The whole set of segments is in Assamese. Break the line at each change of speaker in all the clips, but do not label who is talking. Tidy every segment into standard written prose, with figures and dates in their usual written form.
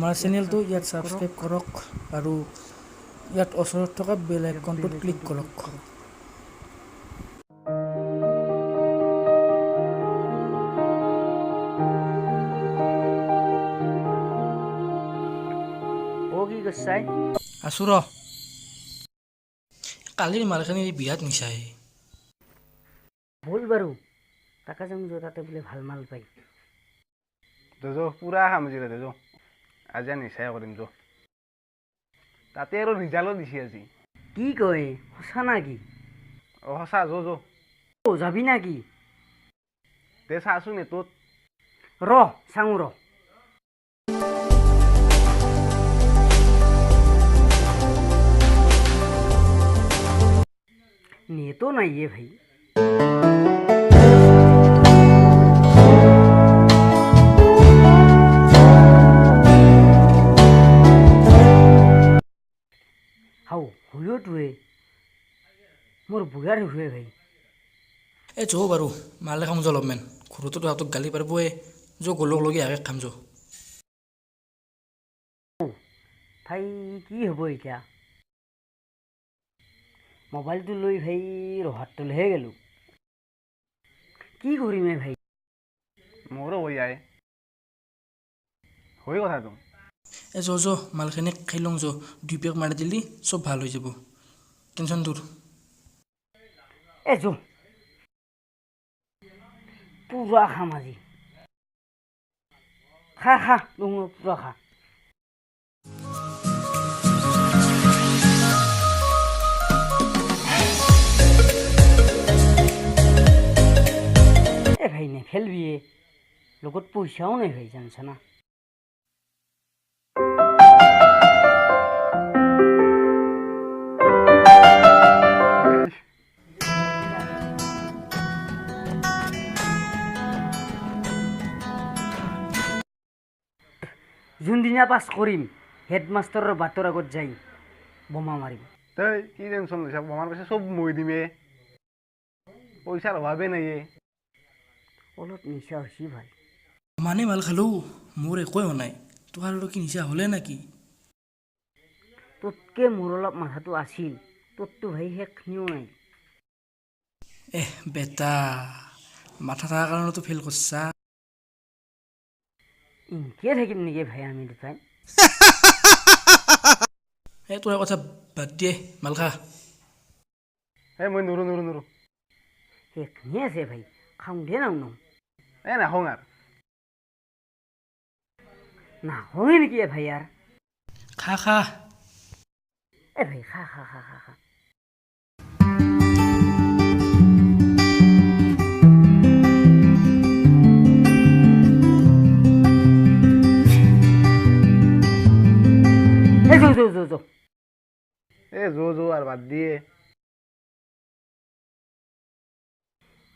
আমাৰ চেনেলটো ইয়াত ছাবস্ক্ৰাইব কৰক আৰু ইয়াত ওচৰত থকা বেল আইকনটোত ক্লিক কৰক।
কি কৈছাই?
আছোঁ ৰ কালিৰ মালখিনি বিয়াত নিচাই
বল বাৰু তাকে যাম তাতে বোলে ভাল মাল পাই।
যো পুৰা সামজিলে যো আজি নিচাই কৰিম যো তাতে আৰু ৰিজাল্টো দিছে আজি।
কি কয় সঁচা নাকি?
সঁচা যো যো
যাবি নাকি?
দে চাচোন নেটত
ৰ চাওঁ ৰ নেটো নাইয়ে ভাই। হাও হলিওটোৱে মোৰ বুঢ়াৰ হুৱে ভাই।
এই যো বাৰু মালে খাম যো অলপমান ঘৰততো হাতক গালি পাৰিবই যো গলক লগি আগে খাম যো।
ভাই কি হ'ব এতিয়া? মোবাইলটো লৈ ভাই ৰহাতলৈহে গেলোঁ। কি কৰিমে ভাই?
মোৰো হৈ যায় হৈ কথাটো।
এই যো যো মালখিনি খাই লওঁ যো 2 পেক মাৰি দিলি চব ভাল হৈ যাব টেনশ্যন দূৰ।
এ যো পুৰা খাম আজি। খা খা তুমি পুৰা খা। এ ভাই নেখেলবিয়ে লগত পইচাও নাই ভাই জানছা না। যোনদিনা পাছ কৰিম হেডমাষ্টাৰৰ বাটৰ আগত যাই বোমা মাৰিম।
তই কি টেনশ্যন লৈছা? আমাৰ পইচা চব মই দিমে পইচাৰ অভাৱে নাইয়ে।
অলপ নিচা হৈছি ভাই।
মানে মাল খালোঁ মোৰ একোৱে হোৱা নাই তোৰ আৰু কি নিচা হ'লে নেকি?
তোতকে মোৰ অলপ মাথাটো আছিল তোৰতো ভাই সেইখিনিও নাই।
বেটা মাথা থকাৰ কাৰণেতো ফেইল কৰছা।
ইনকে থাকিম নেকি ভাই আমি দুটাই?
এই তোৰ কথা বাদ দিয়ে মাল খা।
মই নৰো নৰো নৰো
সেইখিনি আছে ভাই খাওঁ দে নাও
নাখং আৰু
নাহোৱে নেকি ভাই আর?
খা খা
এ ভাই খা খা খা খা খা। যো যো যো যো
যো যো আর বাদ দিয়ে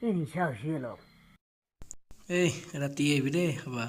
নিচা হৈছি অলপ।
এই ৰাতি আহিবি দেই খাবা।